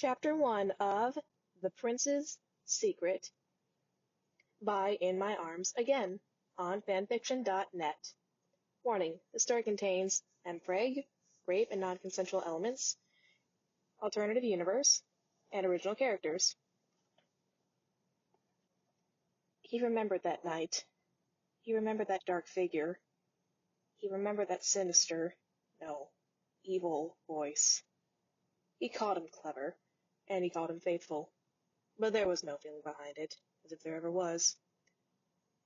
Chapter 1 of The Prince's Secret by Inmyarmsagain on fanfiction.net. Warning, this story contains Mpreg, rape and non-consensual elements, alternative universe, and original characters. He remembered that night. He remembered that dark figure. He remembered that sinister, no, evil voice. He called him clever, and he called him faithful, but there was no feeling behind it, as if there ever was.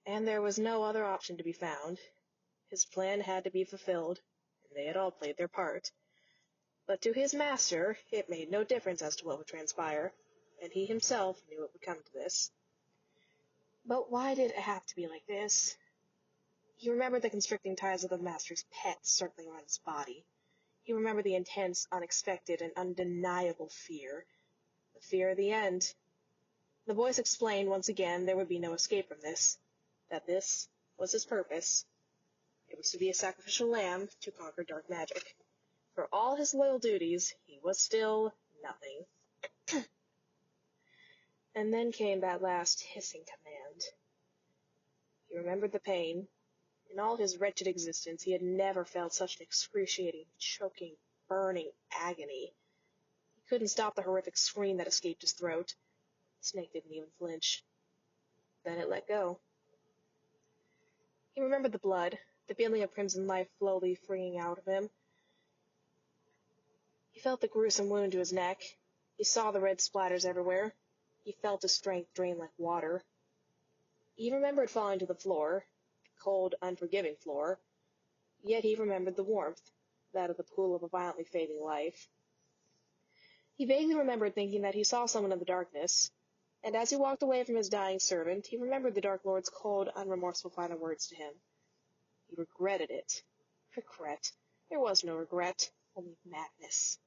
And there was no other option to be found. His plan had to be fulfilled, and they had all played their part. But to his master, it made no difference as to what would transpire, and he himself knew it would come to this. But why did it have to be like this? He remembered the constricting ties of the master's pet circling around his body. He remembered the intense, unexpected, and undeniable fear. The fear of the end. The voice explained once again there would be no escape from this, that this was his purpose. It was to be a sacrificial lamb to conquer dark magic. For all his loyal duties, he was still nothing. And then came that last hissing command. He remembered the pain. In all his wretched existence, he had never felt such an excruciating, choking, burning agony. He couldn't stop the horrific scream that escaped his throat. The snake didn't even flinch. Then it let go. He remembered the blood, the feeling of crimson life slowly freeing out of him. He felt the gruesome wound to his neck. He saw the red splatters everywhere. He felt his strength drain like water. He remembered falling to the floor, the cold, unforgiving floor, yet he remembered the warmth, that of the pool of a violently fading life. He vaguely remembered thinking that he saw someone in the darkness, and as he walked away from his dying servant, he remembered the Dark Lord's cold, unremorseful final words to him. He regretted it. Regret. There was no regret, only madness.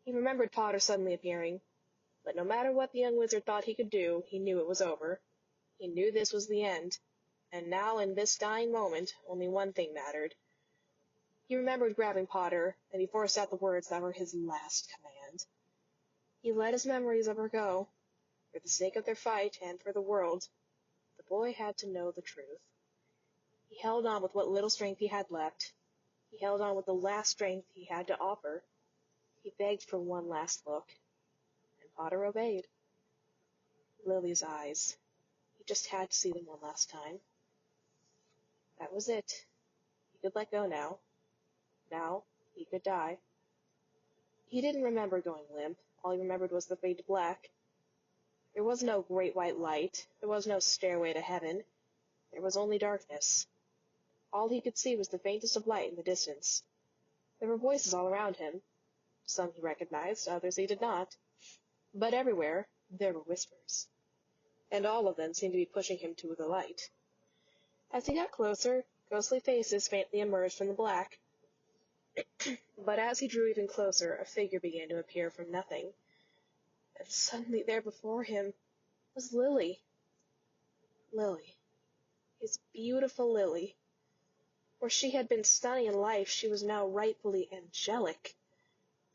He remembered Potter suddenly appearing, but no matter what the young wizard thought he could do, he knew it was over. He knew this was the end, and now in this dying moment, only one thing mattered. He remembered grabbing Potter, and he forced out the words that were his last command. He let his memories of her go. For the sake of their fight, and for the world, the boy had to know the truth. He held on with what little strength he had left. He held on with the last strength he had to offer. He begged for one last look, and Potter obeyed. Lily's eyes. He just had to see them one last time. That was it. He could let go now. Now he could die. He didn't remember going limp. All he remembered was the fade to black. There was no great white light. There was no stairway to heaven. There was only darkness. All he could see was the faintest of light in the distance. There were voices all around him. Some he recognized, others he did not. But everywhere there were whispers. And all of them seemed to be pushing him to the light. As he got closer, ghostly faces faintly emerged from the black. But as he drew even closer, a figure began to appear from nothing. And suddenly there before him was Lily. Lily. His beautiful Lily. Where she had been stunning in life, she was now rightfully angelic.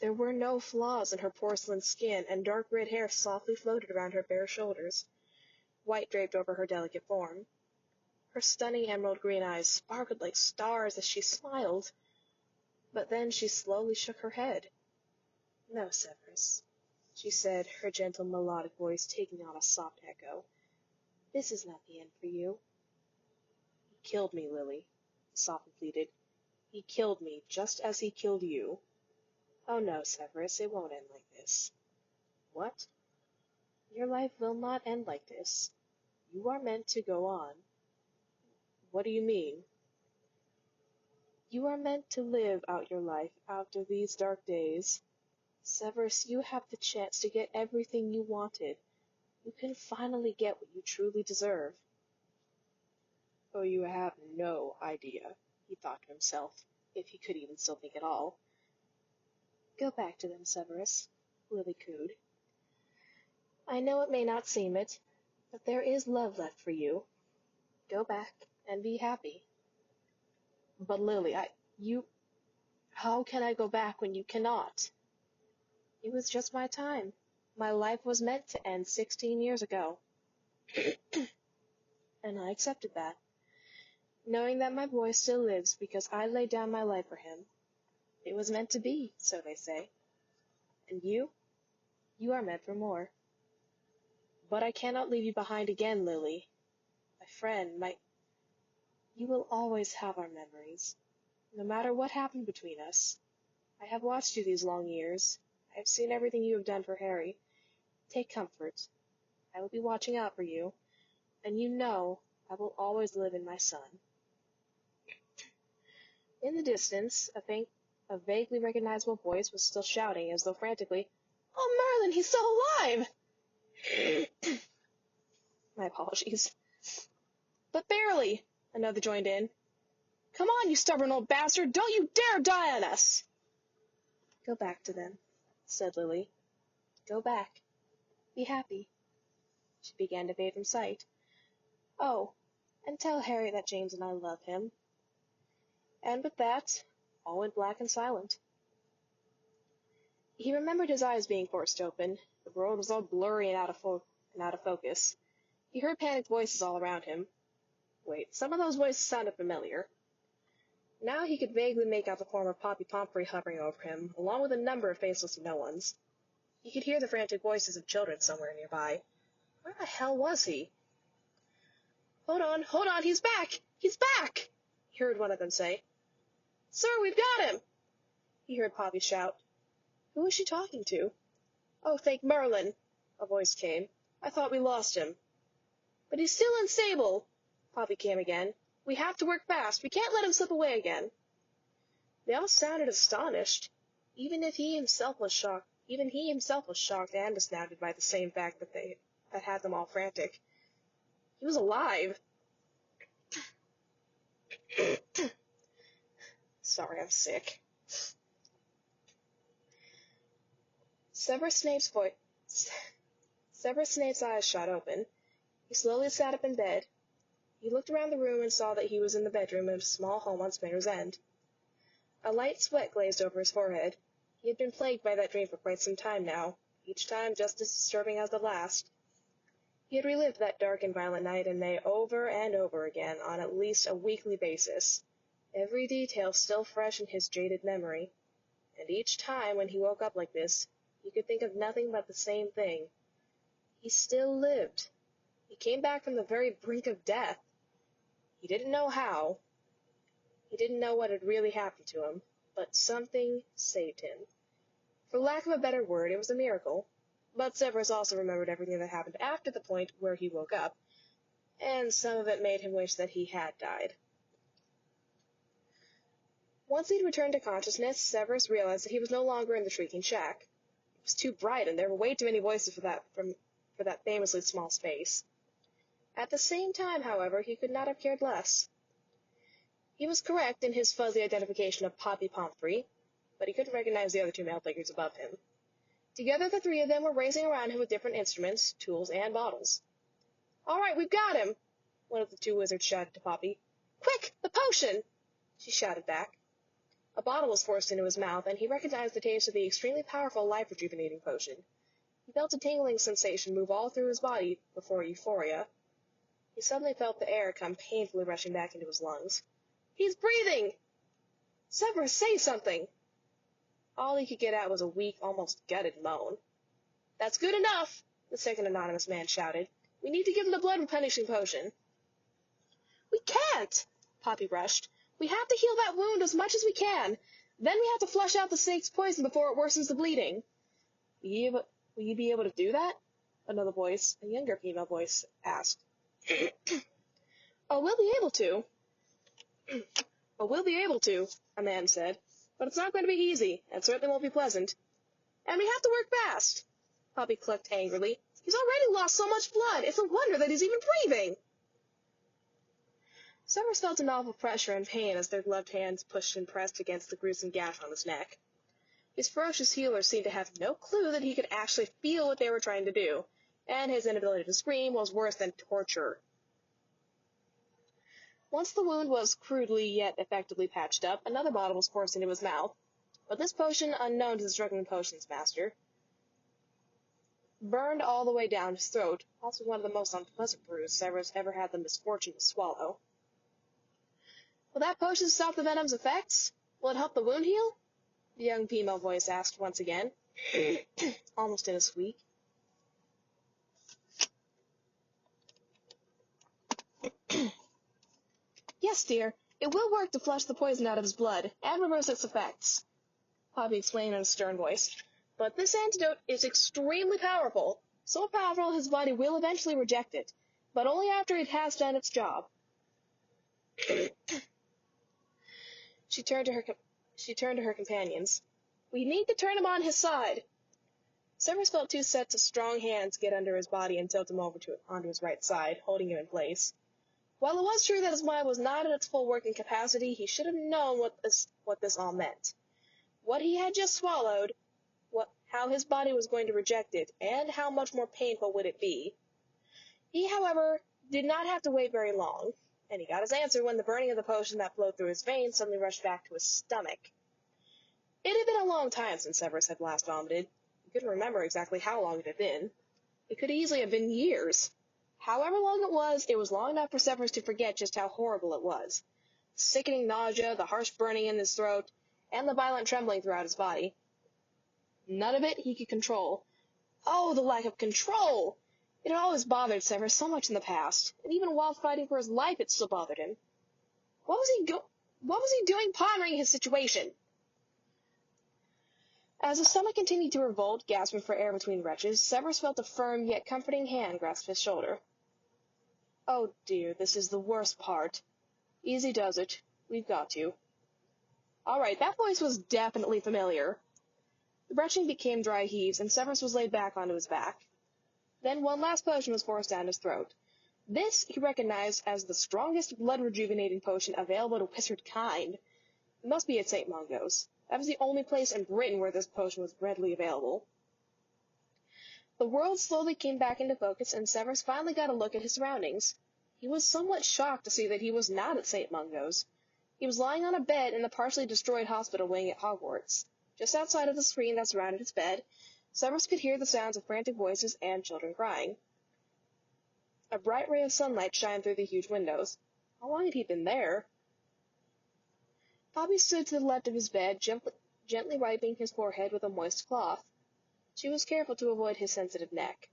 There were no flaws in her porcelain skin, and dark red hair softly floated around her bare shoulders, white draped over her delicate form. Her stunning emerald green eyes sparkled like stars as she smiled, but then she slowly shook her head. "No, Severus," she said, her gentle melodic voice taking on a soft echo. "This is not the end for you." "He killed me, Lily," he softly pleaded. "He killed me just as he killed you." "Oh no, Severus, it won't end like this." "What?" "Your life will not end like this. You are meant to go on." "What do you mean?" "You are meant to live out your life after these dark days. Severus, you have the chance to get everything you wanted. You can finally get what you truly deserve." "Oh, you have no idea," he thought to himself, if he could even still think at all. "Go back to them, Severus," Lily cooed. "I know it may not seem it, but there is love left for you. Go back and be happy." "But Lily, How can I go back when you cannot? It was just my time. My life was meant to end 16 years ago. And I accepted that, knowing that my boy still lives because I laid down my life for him. It was meant to be, so they say. And you are meant for more. But I cannot leave you behind again, Lily. My friend, you will always have our memories, no matter what happened between us. I have watched you these long years. I have seen everything you have done for Harry. Take comfort. I will be watching out for you, and you know I will always live in my son. In the distance, a vaguely recognizable voice was still shouting, as though frantically, "Oh, Merlin, he's still alive!" My apologies. But barely, another joined in. "Come on, you stubborn old bastard! Don't you dare die on us!" "Go back to them," said Lily. "Go back. Be happy." She began to fade from sight. "Oh, and tell Harry that James and I love him." And with that, all went black and silent. He remembered his eyes being forced open. The world was all blurry and out of focus. He heard panicked voices all around him. Wait, some of those voices sounded familiar. Now he could vaguely make out the form of Poppy Pomfrey hovering over him, along with a number of faceless no-ones. He could hear the frantic voices of children somewhere nearby. Where the hell was he? Hold on, he's back! He's back! He heard one of them say. "Sir, we've got him!" He heard Poppy shout. Who was she talking to? "Oh, thank Merlin!" a voice came. "I thought we lost him." "But he's still unstable!" Poppy came again. "We have to work fast. We can't let him slip away again." They all sounded astonished. Even he himself was shocked and astounded by the same fact that had them all frantic. He was alive. Sorry, I'm sick. Severus Snape's eyes shot open. He slowly sat up in bed. He looked around the room and saw that he was in the bedroom of a small home on Spinner's End. A light sweat glazed over his forehead. He had been plagued by that dream for quite some time now, each time just as disturbing as the last. He had relived that dark and violent night in May over and over again on at least a weekly basis, every detail still fresh in his jaded memory. And each time when he woke up like this, he could think of nothing but the same thing. He still lived. He came back from the very brink of death. He didn't know how. He didn't know what had really happened to him, but something saved him. For lack of a better word, it was a miracle. But Severus also remembered everything that happened after the point where he woke up, and some of it made him wish that he had died. Once he'd returned to consciousness, Severus realized that he was no longer in the Shrieking Shack. It was too bright, and there were way too many voices for that famously small space. At the same time, however, he could not have cared less. He was correct in his fuzzy identification of Poppy Pomfrey, but he couldn't recognize the other two male figures above him. Together, the three of them were racing around him with different instruments, tools, and bottles. "All right, we've got him!" one of the two wizards shouted to Poppy. "Quick, the potion!" she shouted back. A bottle was forced into his mouth, and he recognized the taste of the extremely powerful life-rejuvenating potion. He felt a tingling sensation move all through his body before euphoria. He suddenly felt the air come painfully rushing back into his lungs. "He's breathing!" "Severus, say something!" All he could get out was a weak, almost gutted moan. "That's good enough!" the second anonymous man shouted. "We need to give him the blood-replenishing potion." "We can't!" Poppy rushed. "We have to heal that wound as much as we can. Then we have to flush out the snake's poison before it worsens the bleeding." Will you be able to do that?" another voice, a younger female voice, asked. "Oh, we'll be able to." "Oh, we'll be able to," a man said. "But it's not going to be easy, and certainly won't be pleasant. And we have to work fast." Poppy clucked angrily. "He's already lost so much blood. It's a wonder that he's even breathing." Severus felt an awful pressure and pain as their gloved hands pushed and pressed against the gruesome gash on his neck. His ferocious healers seemed to have no clue that he could actually feel what they were trying to do, and his inability to scream was worse than torture. Once the wound was crudely yet effectively patched up, another bottle was forced into his mouth. But this potion, unknown to the struggling potions master, burned all the way down his throat, also one of the most unpleasant brews Severus ever had the misfortune to swallow. Will that potion stop the venom's effects? Will it help the wound heal? The young female voice asked once again, almost in a squeak. Yes, dear, it will work to flush the poison out of his blood, and reverse its effects, Poppy explained in a stern voice. But this antidote is extremely powerful, so powerful his body will eventually reject it, but only after it has done its job. She turned to her companions. We need to turn him on his side. Severus felt two sets of strong hands get under his body and tilt him over onto his right side, holding him in place. While it was true that his mind was not at its full working capacity, he should have known what this all meant. What he had just swallowed, how his body was going to reject it, and how much more painful would it be. He, however, did not have to wait very long, and he got his answer when the burning of the potion that flowed through his veins suddenly rushed back to his stomach. It had been a long time since Severus had last vomited. He couldn't remember exactly how long it had been. It could easily have been years. However long it was long enough for Severus to forget just how horrible it was. The sickening nausea, the harsh burning in his throat, and the violent trembling throughout his body. None of it he could control. Oh, the lack of control! It had always bothered Severus so much in the past, and even while fighting for his life it still bothered him. What was he doing pondering his situation? As his stomach continued to revolt, gasping for air between retches, Severus felt a firm yet comforting hand grasp his shoulder. Oh dear, this is the worst part. Easy does it. We've got you. All right, that voice was definitely familiar. The retching became dry heaves, and Severus was laid back onto his back. Then one last potion was forced down his throat. This he recognized as the strongest blood-rejuvenating potion available to wizard kind. It must be at St. Mungo's. That was the only place in Britain where this potion was readily available. The world slowly came back into focus, and Severus finally got a look at his surroundings. He was somewhat shocked to see that he was not at St. Mungo's. He was lying on a bed in the partially destroyed hospital wing at Hogwarts. Just outside of the screen that surrounded his bed, Severus could hear the sounds of frantic voices and children crying. A bright ray of sunlight shined through the huge windows. How long had he been there? Poppy stood to the left of his bed, gently wiping his forehead with a moist cloth. She was careful to avoid his sensitive neck.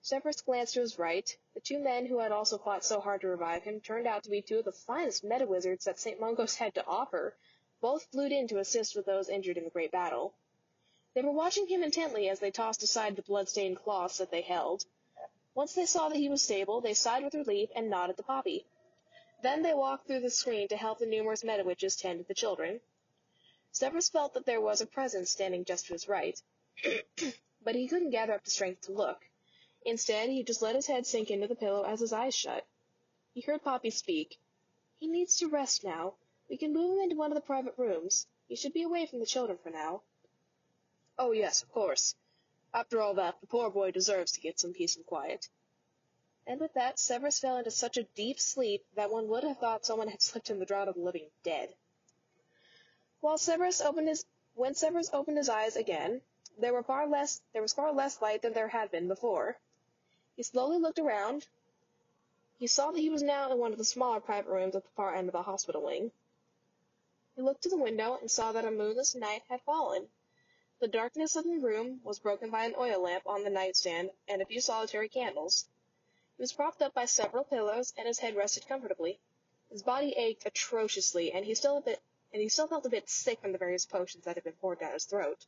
Severus glanced to his right. The two men who had also fought so hard to revive him turned out to be two of the finest meta-wizards that St. Mungo's had to offer. Both flew in to assist with those injured in the great battle. They were watching him intently as they tossed aside the blood-stained cloths that they held. Once they saw that he was stable, they sighed with relief and nodded to Poppy. Then they walked through the screen to help the numerous meta-witches tend to the children. Severus felt that there was a presence standing just to his right, but he couldn't gather up the strength to look. Instead, he just let his head sink into the pillow as his eyes shut. He heard Poppy speak. He needs to rest now. We can move him into one of the private rooms. He should be away from the children for now. Oh, yes, of course. After all that, the poor boy deserves to get some peace and quiet. And with that, Severus fell into such a deep sleep that one would have thought someone had slipped him the draught of the living dead. When Severus opened his eyes again, there was far less light than there had been before. He slowly looked around. He saw that he was now in one of the smaller private rooms at the far end of the hospital wing. He looked to the window and saw that a moonless night had fallen. The darkness of the room was broken by an oil lamp on the nightstand and a few solitary candles. He was propped up by several pillows, and his head rested comfortably. His body ached atrociously, and he still felt a bit sick from the various potions that had been poured down his throat.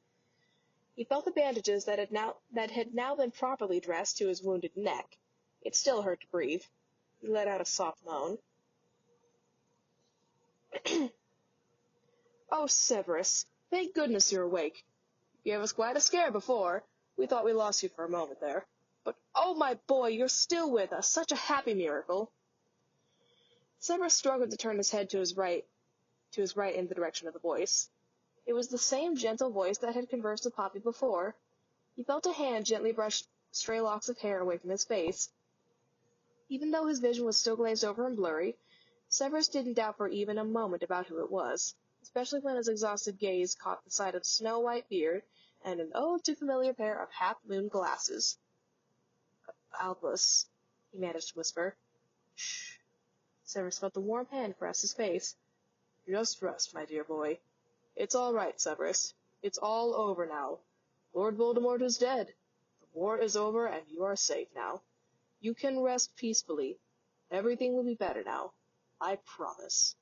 He felt the bandages that had now been properly dressed to his wounded neck. It still hurt to breathe. He let out a soft moan. Oh, Severus, thank goodness you're awake. You gave us quite a scare before. We thought we lost you for a moment there. But, oh, my boy, you're still with us. Such a happy miracle. Severus struggled to turn his head to his right in the direction of the voice. It was the same gentle voice that had conversed with Poppy before. He felt a hand gently brush stray locks of hair away from his face. Even though his vision was still glazed over and blurry, Severus didn't doubt for even a moment about who it was. especially when his exhausted gaze caught the sight of snow-white beard and an ode to familiar pair of half-moon glasses. "Albus," he managed to whisper. "Shh." Severus felt the warm hand caress his face. "Just rest, my dear boy. It's all right, Severus. It's all over now. Lord Voldemort is dead. The war is over, and you are safe now. You can rest peacefully. Everything will be better now. I promise."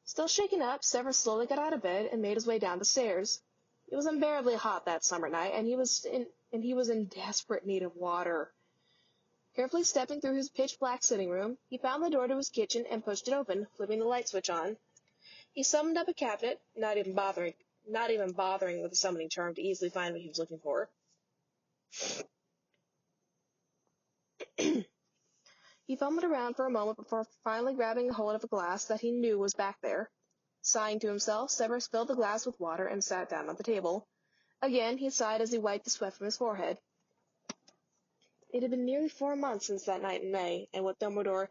Still shaken up, Severus slowly got out of bed and made his way down the stairs. It was unbearably hot that summer night, and he was in desperate need of water. Carefully stepping through his pitch-black sitting room, he found the door to his kitchen and pushed it open, flipping the light switch on. He summoned up a cabinet, not even bothering with the summoning charm to easily find what he was looking for. He fumbled around for a moment before finally grabbing a hold of a glass that he knew was back there. Sighing to himself, Severus filled the glass with water and sat down on the table. Again he sighed as he wiped the sweat from his forehead. It had been nearly 4 months since that night in May, and what Dumbledore,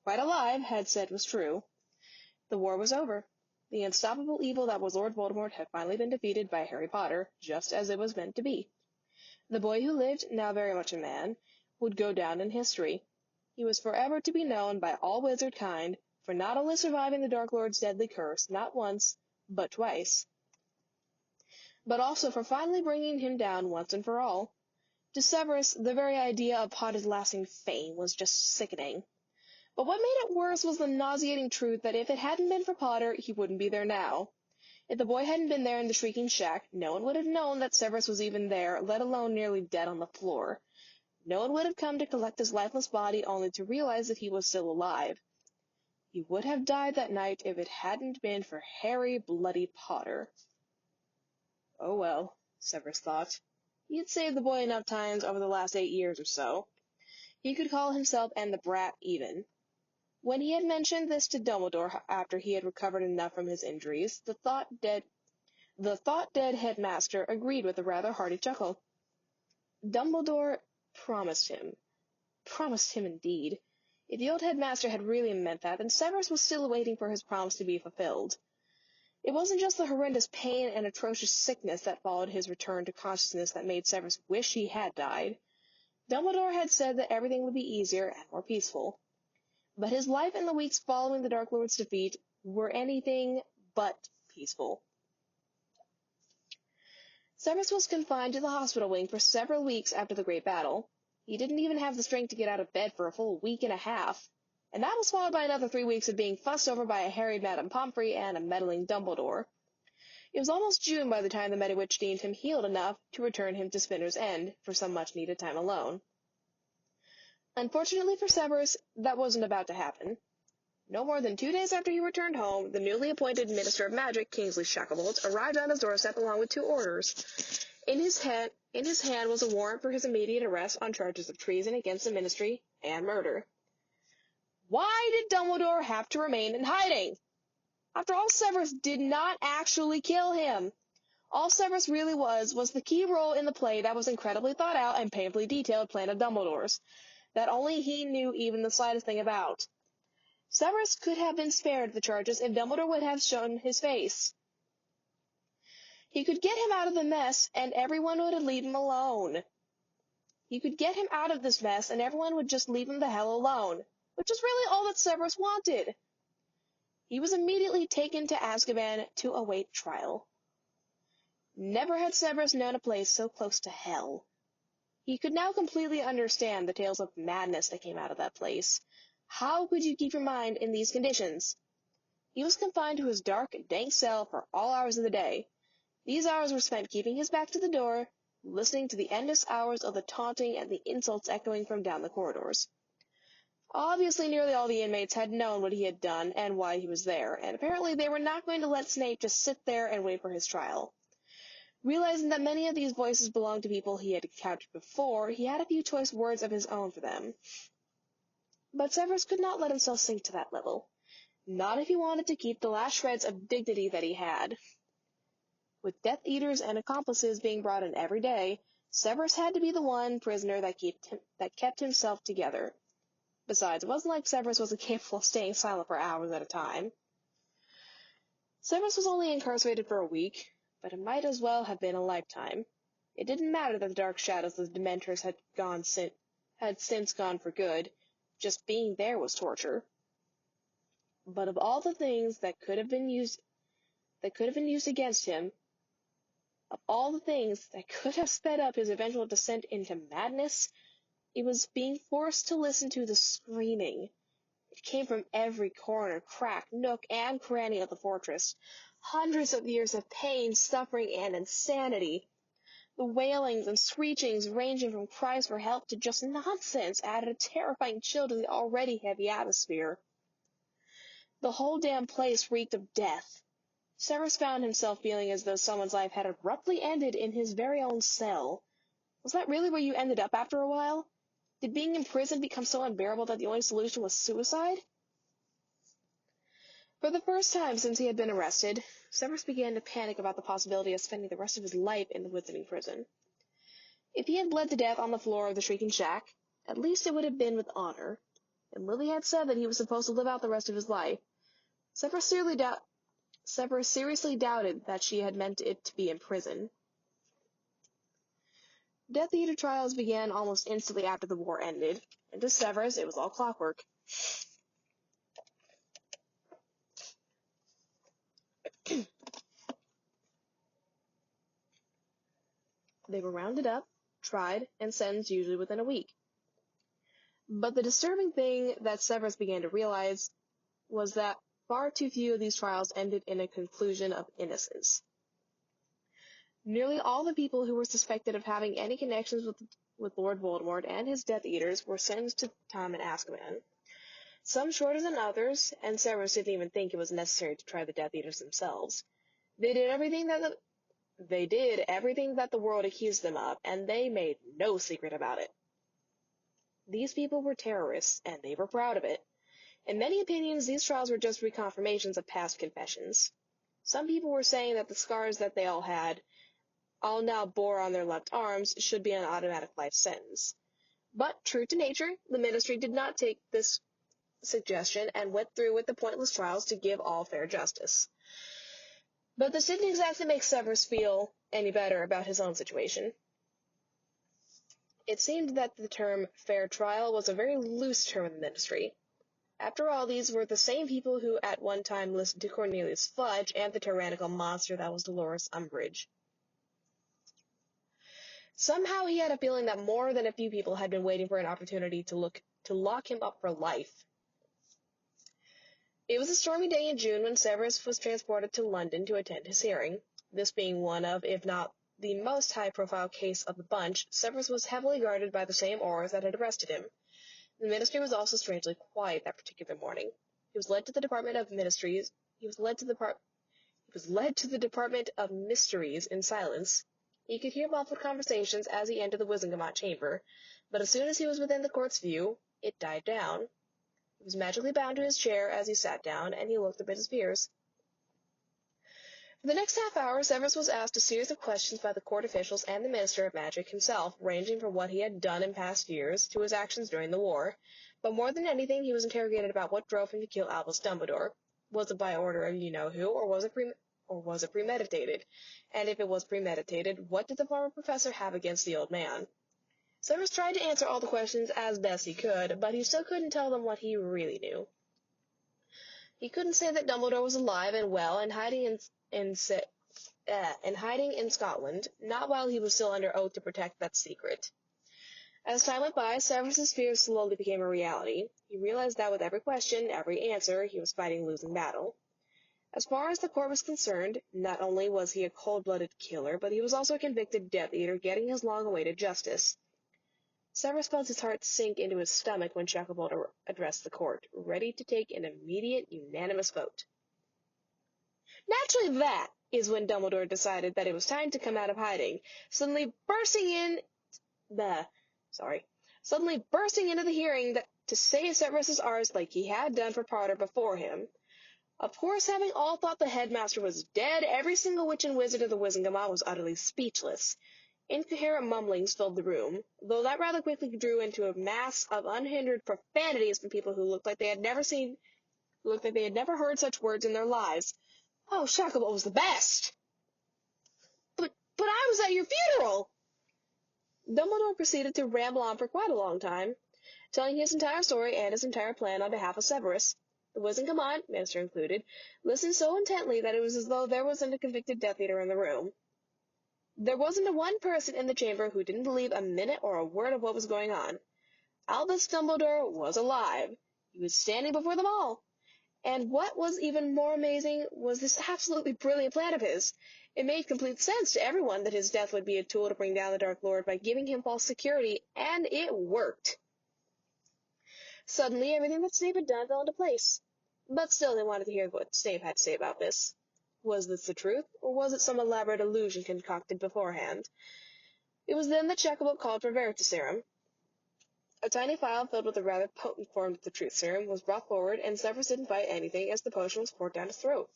quite alive, had said was true. The war was over. The unstoppable evil that was Lord Voldemort had finally been defeated by Harry Potter, just as it was meant to be. The boy who lived, now very much a man, would go down in history. He was forever to be known by all wizard kind for not only surviving the Dark Lord's deadly curse, not once, but twice, but also for finally bringing him down once and for all. To Severus, the very idea of Potter's lasting fame was just sickening. But what made it worse was the nauseating truth that if it hadn't been for Potter, he wouldn't be there now. If the boy hadn't been there in the shrieking shack, no one would have known that Severus was even there, let alone nearly dead on the floor. No one would have come to collect his lifeless body only to realize that he was still alive. He would have died that night if it hadn't been for Harry Bloody Potter. Oh well, Severus thought. He had saved the boy enough times over the last 8 years or so. He could call himself and the brat even. When he had mentioned this to Dumbledore after he had recovered enough from his injuries, the thought-dead headmaster agreed with a rather hearty chuckle. Dumbledore promised him. Promised him indeed. If the old headmaster had really meant that, then Severus was still waiting for his promise to be fulfilled. It wasn't just the horrendous pain and atrocious sickness that followed his return to consciousness that made Severus wish he had died. Dumbledore had said that everything would be easier and more peaceful. But his life in the weeks following the Dark Lord's defeat were anything but peaceful. Severus was confined to the hospital wing for several weeks after the great battle. He didn't even have the strength to get out of bed for a full week and a half, and that was followed by another 3 weeks of being fussed over by a harried Madame Pomfrey and a meddling Dumbledore. It was almost June by the time the Mediwitch deemed him healed enough to return him to Spinner's End for some much-needed time alone. Unfortunately for Severus, that wasn't about to happen. No more than 2 days after he returned home, the newly appointed Minister of Magic, Kingsley Shacklebolt, arrived on his doorstep along with 2 orders. In his hand was a warrant for his immediate arrest on charges of treason against the ministry and murder. Why did Dumbledore have to remain in hiding? After all, Severus did not actually kill him. All Severus really was the key role in the play that was incredibly thought out and painfully detailed plan of Dumbledore's, that only he knew even the slightest thing about. Severus could have been spared the charges if Dumbledore would have shown his face. He could get him out of the mess, and everyone would leave him alone. He could get him out of this mess, and everyone would just leave him the hell alone, which is really all that Severus wanted. He was immediately taken to Azkaban to await trial. Never had Severus known a place so close to hell. He could now completely understand the tales of madness that came out of that place. How could you keep your mind in these conditions? He was confined to his dark, dank cell for all hours of the day. These hours were spent keeping his back to the door, listening to the endless hours of the taunting and the insults echoing from down the corridors. Obviously, nearly all the inmates had known what he had done and why he was there, and apparently they were not going to let Snape just sit there and wait for his trial. Realizing that many of these voices belonged to people he had encountered before, he had a few choice words of his own for them. But Severus could not let himself sink to that level. Not if he wanted to keep the last shreds of dignity that he had. With Death Eaters and accomplices being brought in every day, Severus had to be the one prisoner that kept himself together. Besides, it wasn't like Severus was capable of staying silent for hours at a time. Severus was only incarcerated for a week, but it might as well have been a lifetime. It didn't matter that the dark shadows of the Dementors had since gone for good. Just being there was torture. But of all the things that could have been used against him, of all the things that could have sped up his eventual descent into madness, it was being forced to listen to the screaming. It came from every corner, crack, nook, and cranny of the fortress. Hundreds of years of pain, suffering, and insanity. The wailings and screechings, ranging from cries for help to just nonsense, added a terrifying chill to the already heavy atmosphere. The whole damn place reeked of death. Severus found himself feeling as though someone's life had abruptly ended in his very own cell. Was that really where you ended up after a while? Did being in prison become so unbearable that the only solution was suicide? For the first time since he had been arrested, Severus began to panic about the possibility of spending the rest of his life in the Wizarding Prison. If he had bled to death on the floor of the Shrieking Shack, at least it would have been with honor. And Lily had said that he was supposed to live out the rest of his life. Severus seriously doubted that she had meant it to be in prison. Death Eater trials began almost instantly after the war ended, and to Severus it was all clockwork. They were rounded up, tried, and sentenced usually within a week. But the disturbing thing that Severus began to realize was that far too few of these trials ended in a conclusion of innocence. Nearly all the people who were suspected of having any connections with Lord Voldemort and his Death Eaters were sentenced to time in Azkaban. Some shorter than others, and Severus didn't even think it was necessary to try the Death Eaters themselves. They did everything that the world accused them of, and they made no secret about it. These people were terrorists, and they were proud of it. In many opinions, these trials were just reconfirmations of past confessions. Some people were saying that the scars that they all now bore on their left arms, should be an automatic life sentence. But, true to nature, the Ministry did not take this suggestion and went through with the pointless trials to give all fair justice. But this didn't exactly make Severus feel any better about his own situation. It seemed that the term fair trial was a very loose term in the Ministry. After all, these were the same people who at one time listened to Cornelius Fudge and the tyrannical monster that was Dolores Umbridge. Somehow he had a feeling that more than a few people had been waiting for an opportunity to lock him up for life. It was a stormy day in June when Severus was transported to London to attend his hearing. This being one of, if not the most high-profile case of the bunch, Severus was heavily guarded by the same Aurors that had arrested him. The Ministry was also strangely quiet that particular morning. He was led to the Department of Mysteries in silence. He could hear muffled conversations as he entered the Wizengamot chamber, but as soon as he was within the court's view, it died down. He was magically bound to his chair as he sat down, and he looked up at his peers. For the next half hour, Severus was asked a series of questions by the court officials and the Minister of Magic himself, ranging from what he had done in past years to his actions during the war. But more than anything, he was interrogated about what drove him to kill Albus Dumbledore. Was it by order of you-know-who, or was it premeditated? And if it was premeditated, what did the former professor have against the old man? Severus tried to answer all the questions as best he could, but he still couldn't tell them what he really knew. He couldn't say that Dumbledore was alive and well and hiding in Scotland, not while he was still under oath to protect that secret. As time went by, Severus's fears slowly became a reality. He realized that with every question, every answer, he was fighting a losing battle. As far as the court was concerned, not only was he a cold-blooded killer, but he was also a convicted Death Eater getting his long-awaited justice. Severus felt his heart sink into his stomach when Shacklebolt addressed the court, ready to take an immediate, unanimous vote. Naturally, that is when Dumbledore decided that it was time to come out of hiding, suddenly bursting into the hearing to say Severus's R's like he had done for Potter before him. Of course, having all thought the headmaster was dead, every single witch and wizard of the Wizengamot was utterly speechless. Incoherent mumblings filled the room, though that rather quickly drew into a mass of unhindered profanities from people who looked like they had never heard such words in their lives. Oh, Shacklebolt was the best! But I was at your funeral! Dumbledore proceeded to ramble on for quite a long time, telling his entire story and his entire plan on behalf of Severus. The Wizengamot, Minister included, listened so intently that it was as though there wasn't a convicted Death Eater in the room. There wasn't a one person in the chamber who didn't believe a minute or a word of what was going on. Albus Dumbledore was alive. He was standing before them all. And what was even more amazing was this absolutely brilliant plan of his. It made complete sense to everyone that his death would be a tool to bring down the Dark Lord by giving him false security, and it worked. Suddenly, everything that Snape had done fell into place. But still, they wanted to hear what Snape had to say about this. Was this the truth, or was it some elaborate illusion concocted beforehand? It was then that Shacklebolt called for Veritaserum. A tiny phial filled with a rather potent form of the truth serum was brought forward, and Severus didn't bite anything as the potion was poured down his throat.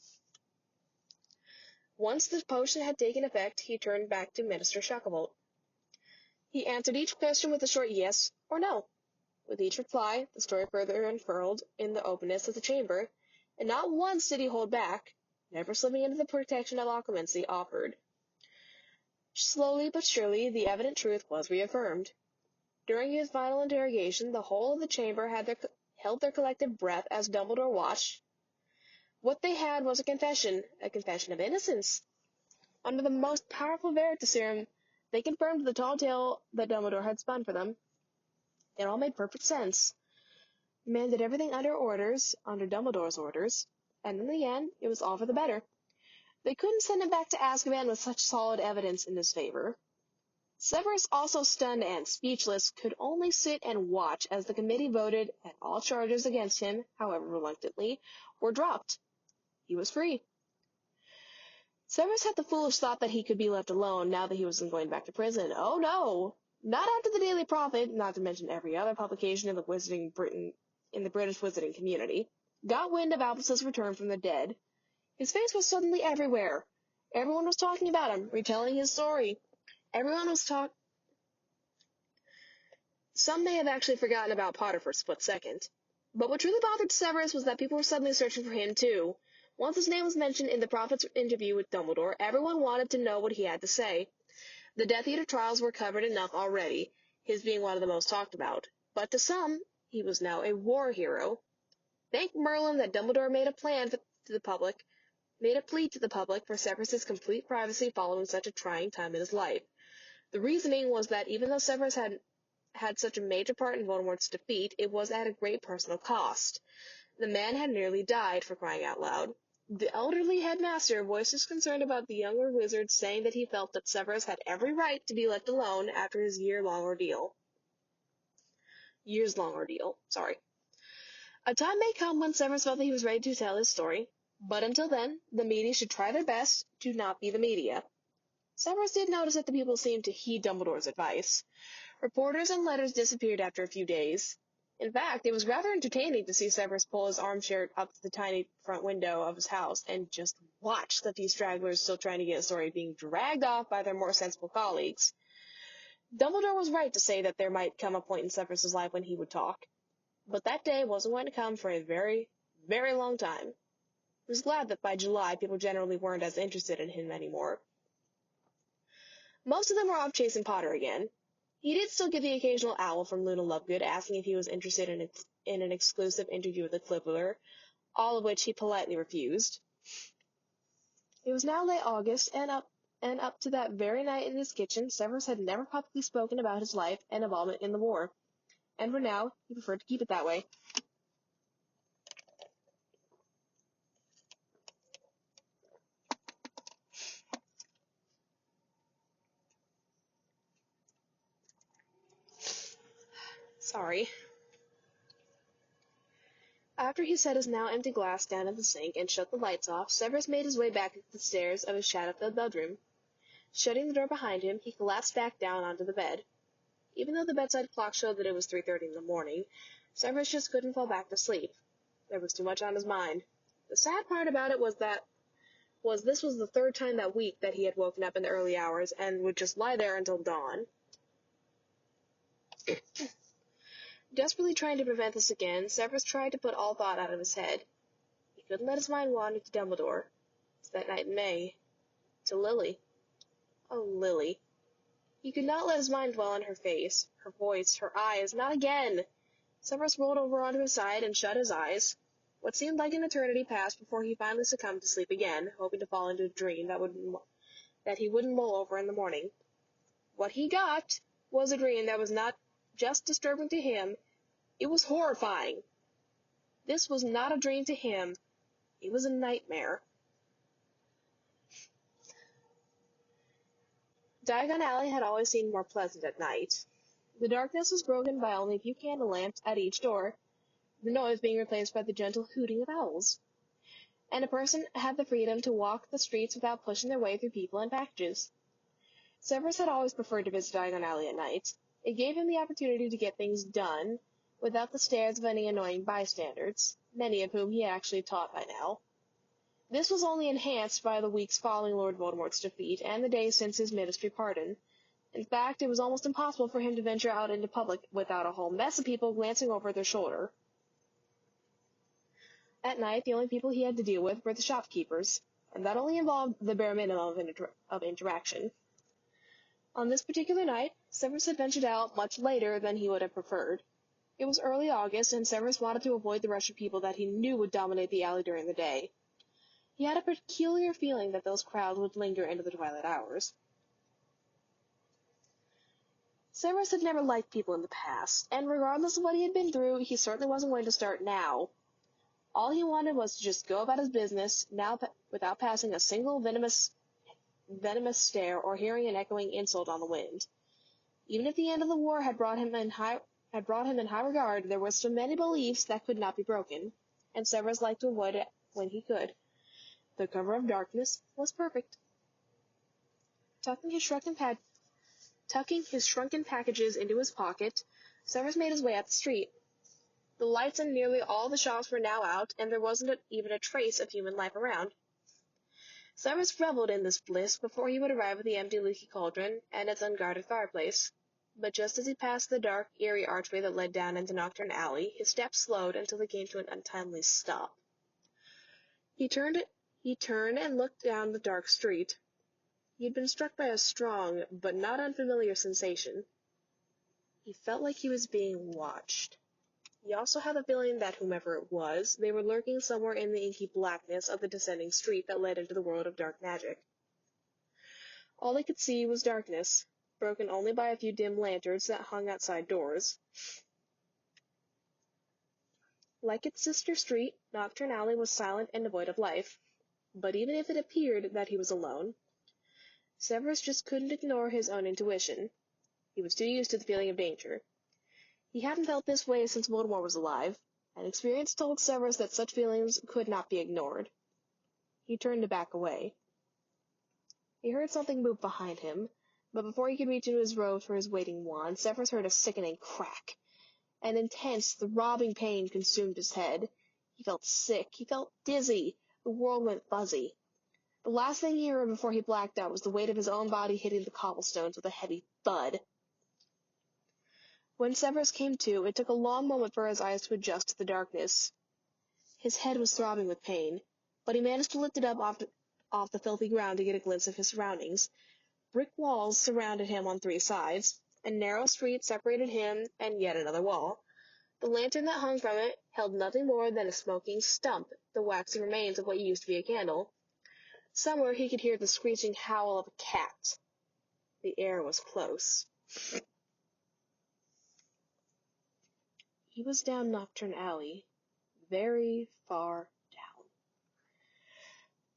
Once the potion had taken effect, he turned back to Minister Shacklebolt. He answered each question with a short yes or no. With each reply, the story further unfurled in the openness of the chamber, and not once did he hold back, never slipping into the protection of occlumency offered. Slowly but surely, the evident truth was reaffirmed. During his final interrogation, the whole of the chamber held their collective breath as Dumbledore watched. What they had was a confession of innocence. Under the most powerful Veritaserum, they confirmed the tall tale that Dumbledore had spun for them. It all made perfect sense. The man did everything under Dumbledore's orders, and in the end, it was all for the better. They couldn't send him back to Azkaban with such solid evidence in his favor. Severus, also stunned and speechless, could only sit and watch as the committee voted and all charges against him, however reluctantly, were dropped. He was free. Severus had the foolish thought that he could be left alone now that he wasn't going back to prison. Oh no! Not after the Daily Prophet, not to mention every other publication in the British wizarding community, got wind of Albus's return from the dead. His face was suddenly everywhere. Everyone was talking about him, retelling his story. Some may have actually forgotten about Potter for a split second. But what truly bothered Severus was that people were suddenly searching for him, too. Once his name was mentioned in the Prophet's interview with Dumbledore, everyone wanted to know what he had to say. The Death Eater trials were covered enough already, his being one of the most talked about. But to some, he was now a war hero. Thank Merlin that Dumbledore made a plea to the public for Severus's complete privacy following such a trying time in his life. The reasoning was that even though Severus had such a major part in Voldemort's defeat, it was at a great personal cost. The man had nearly died, for crying out loud. The elderly headmaster voiced his concern about the younger wizard, saying that he felt that Severus had every right to be left alone after his years-long ordeal. A time may come when Severus felt that he was ready to tell his story, but until then, the media should try their best to not be the media. Severus did notice that the people seemed to heed Dumbledore's advice. Reporters and letters disappeared after a few days. In fact, it was rather entertaining to see Severus pull his armchair up to the tiny front window of his house and just watch the few stragglers still trying to get a story being dragged off by their more sensible colleagues. Dumbledore was right to say that there might come a point in Severus's life when he would talk. But that day wasn't going to come for a very, very long time. He was glad that by July people generally weren't as interested in him anymore. Most of them were off chasing Potter again. He did still get the occasional owl from Luna Lovegood asking if he was interested in an exclusive interview with the Clibbler, all of which he politely refused. It was now late August, and up to that very night in his kitchen, Severus had never publicly spoken about his life and involvement in the war, and for now, he preferred to keep it that way. Sorry. After he set his now empty glass down in the sink and shut the lights off, Severus made his way back up the stairs of his shadow-filled bedroom. Shutting the door behind him, he collapsed back down onto the bed. Even though the bedside clock showed that it was 3:30 in the morning, Severus just couldn't fall back to sleep. There was too much on his mind. The sad part about it was this was the third time that week that he had woken up in the early hours and would just lie there until dawn. Desperately trying to prevent this again, Severus tried to put all thought out of his head. He couldn't let his mind wander to Dumbledore. to that night in May, to Lily. Oh, Lily. He could not let his mind dwell on her face, her voice, her eyes. Not again! Severus rolled over onto his side and shut his eyes. What seemed like an eternity passed before he finally succumbed to sleep again, hoping to fall into a dream that he wouldn't mull over in the morning. What he got was a dream that was not just disturbing to him, it was horrifying. This was not a dream to him, it was a nightmare. Diagon Alley had always seemed more pleasant at night. The darkness was broken by only a few candle lamps at each door, the noise being replaced by the gentle hooting of owls. And a person had the freedom to walk the streets without pushing their way through people and packages. Severus had always preferred to visit Diagon Alley at night. It gave him the opportunity to get things done, without the stares of any annoying bystanders, many of whom he had actually taught by now. This was only enhanced by the weeks following Lord Voldemort's defeat and the days since his ministry pardon. In fact, it was almost impossible for him to venture out into public without a whole mess of people glancing over their shoulder. At night, the only people he had to deal with were the shopkeepers, and that only involved the bare minimum of interaction. On this particular night, Severus had ventured out much later than he would have preferred. It was early August, and Severus wanted to avoid the rush of people that he knew would dominate the alley during the day. He had a peculiar feeling that those crowds would linger into the twilight hours. Severus had never liked people in the past, and regardless of what he had been through, he certainly wasn't going to start now. All he wanted was to just go about his business, now without passing a single venomous stare or hearing an echoing insult on the wind. Even if the end of the war had brought him in high regard, there were so many beliefs that could not be broken, and Severus liked to avoid it when he could. The cover of darkness was perfect. Tucking his shrunken packages into his pocket, Severus made his way up the street. The lights in nearly all the shops were now out, and there wasn't even a trace of human life around. Severus reveled in this bliss before he would arrive at the empty leaky cauldron and its unguarded fireplace. But just as he passed the dark, eerie archway that led down into Nocturne Alley, his steps slowed until they came to an untimely stop. He turned and looked down the dark street. He had been struck by a strong, but not unfamiliar sensation. He felt like he was being watched. He also had the feeling that whomever it was, they were lurking somewhere in the inky blackness of the descending street that led into the world of dark magic. All he could see was darkness, broken only by a few dim lanterns that hung outside doors. Like its sister street, Nocturne Alley was silent and devoid of life. But even if it appeared that he was alone, Severus just couldn't ignore his own intuition. He was too used to the feeling of danger. He hadn't felt this way since Voldemort was alive, and experience told Severus that such feelings could not be ignored. He turned to back away. He heard something move behind him, but before he could reach into his robe for his waiting wand, Severus heard a sickening crack. An intense, throbbing pain consumed his head. He felt sick. He felt dizzy. The world went fuzzy. The last thing he heard before he blacked out was the weight of his own body hitting the cobblestones with a heavy thud. When Severus came to, it took a long moment for his eyes to adjust to the darkness. His head was throbbing with pain, but he managed to lift it up off the filthy ground to get a glimpse of his surroundings. Brick walls surrounded him on 3 sides. A narrow street separated him and yet another wall. The lantern that hung from it held nothing more than a smoking stump, the waxy remains of what used to be a candle. Somewhere he could hear the screeching howl of a cat. The air was close. He was down Nocturne Alley, very far down.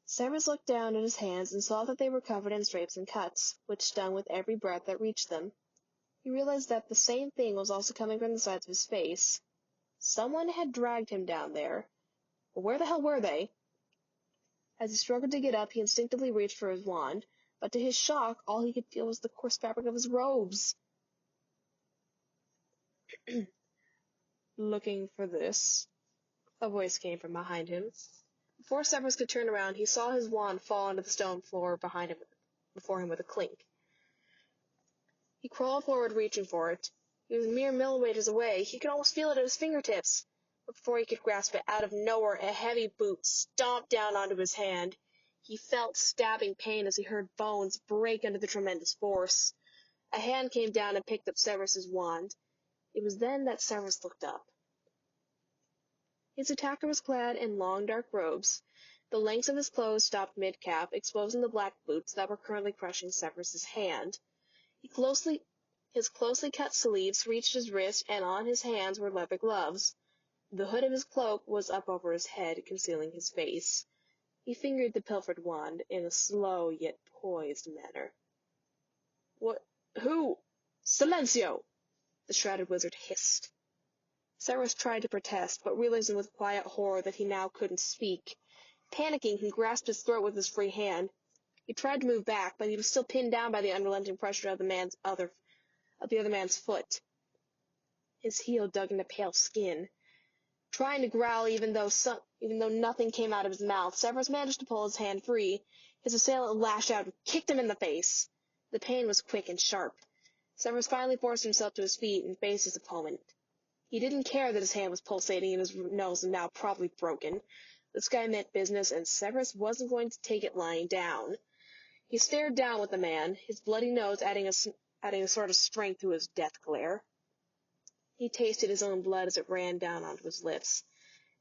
Severus looked down at his hands and saw that they were covered in scrapes and cuts, which stung with every breath that reached them. He realized that the same thing was also coming from the sides of his face. Someone had dragged him down there. But where the hell were they? As he struggled to get up, he instinctively reached for his wand, but to his shock, all he could feel was the coarse fabric of his robes. Looking for this, a voice came from behind him. Before Severus could turn around, he saw his wand fall onto the stone floor before him with a clink. He crawled forward, reaching for it. He was mere millimeters away. He could almost feel it at his fingertips. But before he could grasp it, out of nowhere, a heavy boot stomped down onto his hand. He felt stabbing pain as he heard bones break under the tremendous force. A hand came down and picked up Severus's wand. It was then that Severus looked up. His attacker was clad in long dark robes. The lengths of his clothes stopped mid-calf, exposing the black boots that were currently crushing Severus's hand. His closely cut sleeves reached his wrist, and on his hands were leather gloves. The hood of his cloak was up over his head, concealing his face. He fingered the pilfered wand in a slow yet poised manner. "What? Who? Silencio!" the shrouded wizard hissed. Severus tried to protest, but realizing with quiet horror that he now couldn't speak. Panicking, he grasped his throat with his free hand. He tried to move back, but he was still pinned down by the unrelenting pressure of the other man's foot. His heel dug into pale skin. Trying to growl even though nothing came out of his mouth, Severus managed to pull his hand free. His assailant lashed out and kicked him in the face. The pain was quick and sharp. Severus finally forced himself to his feet and faced his opponent. He didn't care that his hand was pulsating and his nose was now probably broken. This guy meant business, and Severus wasn't going to take it lying down. He stared down at the man, his bloody nose adding a sort of strength to his death glare. He tasted his own blood as it ran down onto his lips.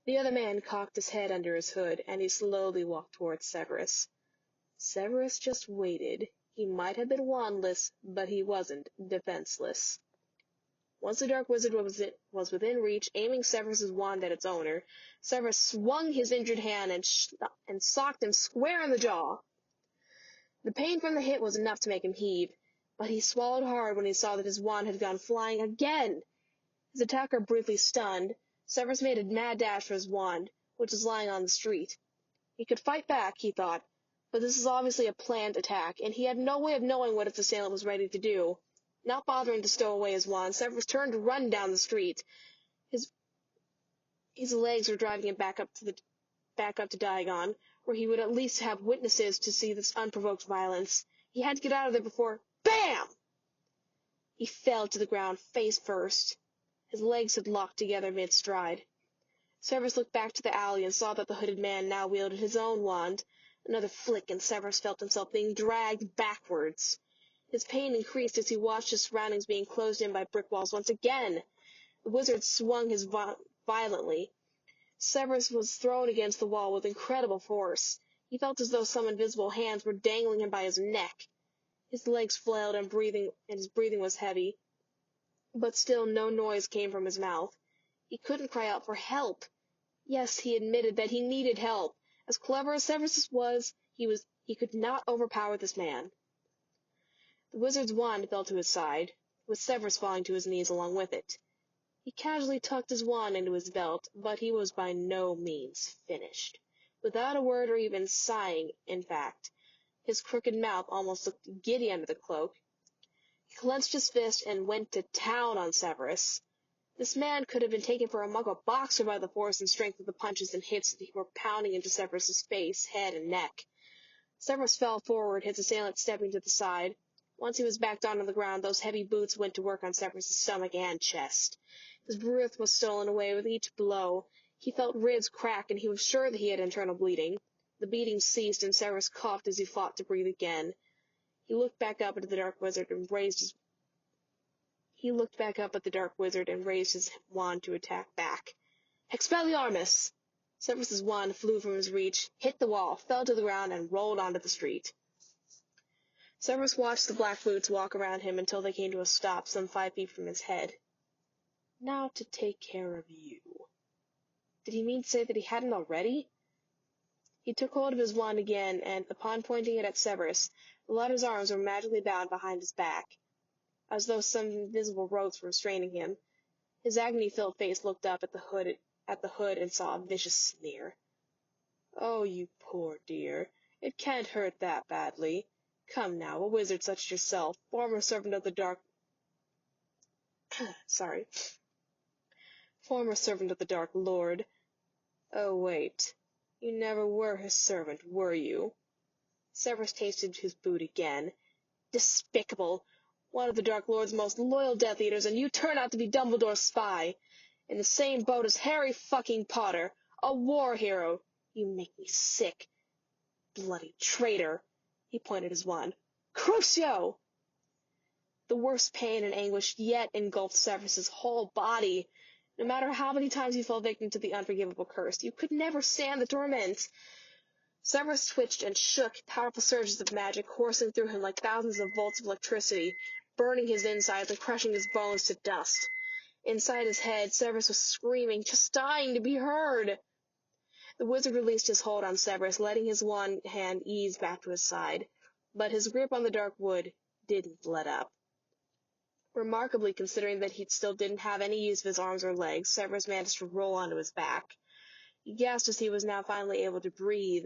The other man cocked his head under his hood, and he slowly walked towards Severus. Severus just waited. He might have been wandless, but he wasn't defenseless. Once the Dark Wizard was within reach, aiming Severus's wand at its owner, Severus swung his injured hand and socked him square in the jaw. The pain from the hit was enough to make him heave, but he swallowed hard when he saw that his wand had gone flying again. His attacker briefly stunned, Severus made a mad dash for his wand, which was lying on the street. He could fight back, he thought, but this is obviously a planned attack, and he had no way of knowing what his assailant was ready to do. Not bothering to stow away his wand, Severus turned to run down the street. His legs were driving him back up to Diagon, where he would at least have witnesses to see this unprovoked violence. He had to get out of there before— BAM! He fell to the ground face first. His legs had locked together mid-stride. Severus looked back to the alley and saw that the hooded man now wielded his own wand. Another flick, and Severus felt himself being dragged backwards. His pain increased as he watched his surroundings being closed in by brick walls once again. The wizard swung his violently. Severus was thrown against the wall with incredible force. He felt as though some invisible hands were dangling him by his neck. His legs flailed and his breathing was heavy, but still no noise came from his mouth. He couldn't cry out for help. Yes, he admitted that he needed help. As clever as Severus was, he could not overpower this man. The wizard's wand fell to his side, with Severus falling to his knees along with it. He casually tucked his wand into his belt, but he was by no means finished. Without a word or even sighing, in fact, his crooked mouth almost looked giddy under the cloak. He clenched his fist and went to town on Severus. This man could have been taken for a muggle boxer by the force and strength of the punches and hits that were pounding into Severus's face, head, and neck. Severus fell forward, his assailant stepping to the side. Once he was back down on the ground, those heavy boots went to work on Severus's stomach and chest. His breath was stolen away with each blow. He felt ribs crack, and he was sure that he had internal bleeding. The beating ceased, and Severus coughed as he fought to breathe again. He looked back up at the Dark Wizard and raised his wand to attack back. Expelliarmus! Severus's wand flew from his reach, hit the wall, fell to the ground, and rolled onto the street. Severus watched the black boots walk around him until they came to a stop some 5 feet from his head. Now to take care of you. Did he mean to say that he hadn't already? He took hold of his wand again, and, upon pointing it at Severus, the latter's arms were magically bound behind his back, as though some invisible ropes were restraining him. His agony-filled face looked up at the hood and saw a vicious sneer. "Oh, you poor dear. It can't hurt that badly. Come now, a wizard such as yourself, former servant of the Dark Lord. Oh, wait. You never were his servant, were you?" Severus tasted his boot again. Despicable! One of the Dark Lord's most loyal Death Eaters, and you turn out to be Dumbledore's spy! In the same boat as Harry fucking Potter! A war hero! You make me sick. Bloody traitor! He pointed his wand. Crucio! The worst pain and anguish yet engulfed Severus's whole body. No matter how many times he fell victim to the unforgivable curse, you could never stand the torment. Severus twitched and shook, powerful surges of magic coursing through him like thousands of volts of electricity, burning his insides and crushing his bones to dust. Inside his head, Severus was screaming, just dying to be heard. The wizard released his hold on Severus, letting his one hand ease back to his side. But his grip on the dark wood didn't let up. Remarkably, considering that he still didn't have any use of his arms or legs, Severus managed to roll onto his back. He gasped as he was now finally able to breathe.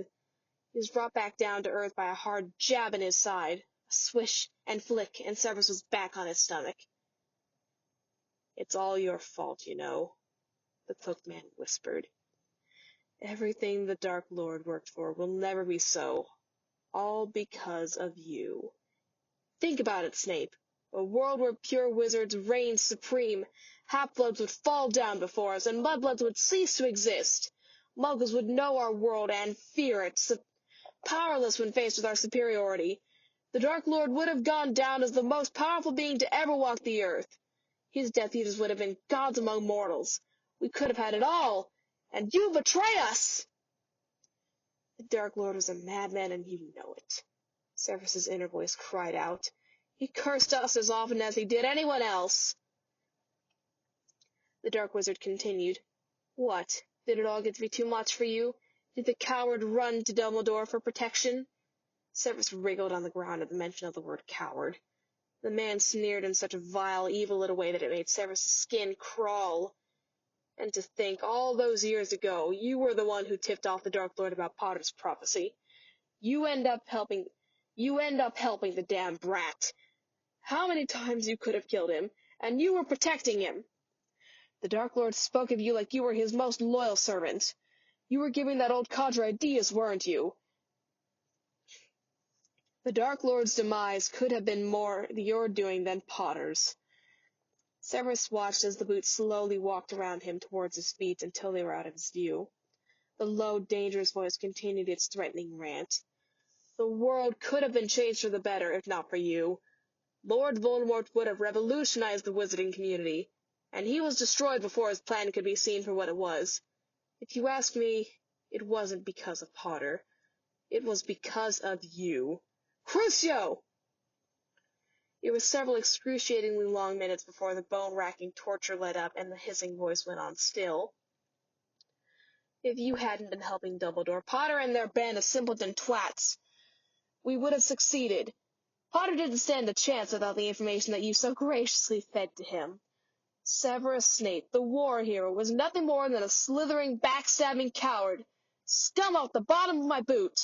He was brought back down to earth by a hard jab in his side. A swish and flick, and Severus was back on his stomach. It's all your fault, you know, the cloaked man whispered. Everything the Dark Lord worked for will never be so. All because of you. Think about it, Snape. A world where pure wizards reigned supreme. Half-bloods would fall down before us, and mudbloods would cease to exist. Muggles would know our world and fear it, powerless when faced with our superiority. The Dark Lord would have gone down as the most powerful being to ever walk the earth. His Death Eaters would have been gods among mortals. We could have had it all, and you betray us! The Dark Lord was a madman, and you know it. Severus's inner voice cried out. He cursed us as often as he did anyone else. The Dark Wizard continued. What? Did it all get to be too much for you? Did the coward run to Dumbledore for protection? Severus wriggled on the ground at the mention of the word coward. The man sneered in such a vile, evil little way that it made Severus's skin crawl. And to think, all those years ago, you were the one who tipped off the Dark Lord about Potter's prophecy. You end up helping the damn brat. How many times you could have killed him, and you were protecting him. The Dark Lord spoke of you like you were his most loyal servant. You were giving that old codger ideas, weren't you? The Dark Lord's demise could have been more your doing than Potter's. Severus watched as the boots slowly walked around him towards his feet until they were out of his view. The low, dangerous voice continued its threatening rant. The world could have been changed for the better if not for you. Lord Voldemort would have revolutionized the wizarding community, and he was destroyed before his plan could be seen for what it was. If you ask me, it wasn't because of Potter. It was because of you. Crucio! It was several excruciatingly long minutes before the bone-racking torture let up and the hissing voice went on still. If you hadn't been helping Dumbledore, Potter and their band of simpleton twats, we would have succeeded. Potter didn't stand a chance without the information that you so graciously fed to him. Severus Snape, the war hero, was nothing more than a slithering, backstabbing coward. Scum off the bottom of my boot!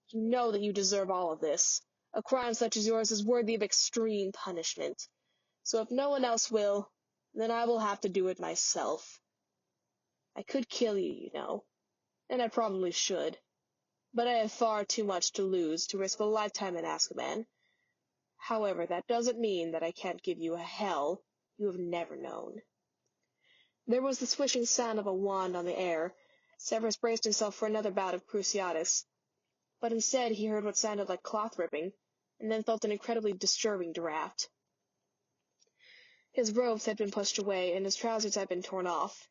You know that you deserve all of this. A crime such as yours is worthy of extreme punishment. So if no one else will, then I will have to do it myself. I could kill you, you know, and I probably should. But I have far too much to lose to risk a lifetime in Azkaban. However, that doesn't mean that I can't give you a hell you have never known. There was the swishing sound of a wand on the air. Severus braced himself for another bout of Cruciatus, but instead he heard what sounded like cloth ripping, and then felt an incredibly disturbing draught. His robes had been pushed away, and his trousers had been torn off.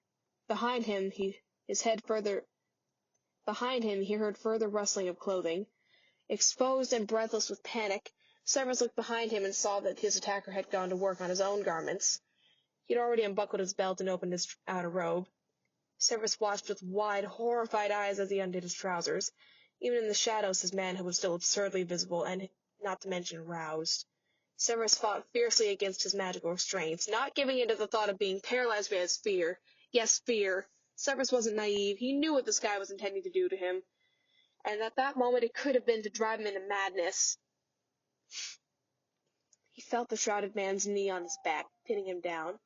Behind him, he heard further rustling of clothing. Exposed and breathless with panic, Severus looked behind him and saw that his attacker had gone to work on his own garments. He had already unbuckled his belt and opened his outer robe. Severus watched with wide, horrified eyes as he undid his trousers. Even in the shadows his manhood was still absurdly visible, and not to mention aroused. Severus fought fiercely against his magical restraints, not giving in to the thought of being paralyzed by his fear. Yes, fear. Severus wasn't naive. He knew what this guy was intending to do to him, and at that moment it could have been to drive him into madness. He felt the shrouded man's knee on his back, pinning him down.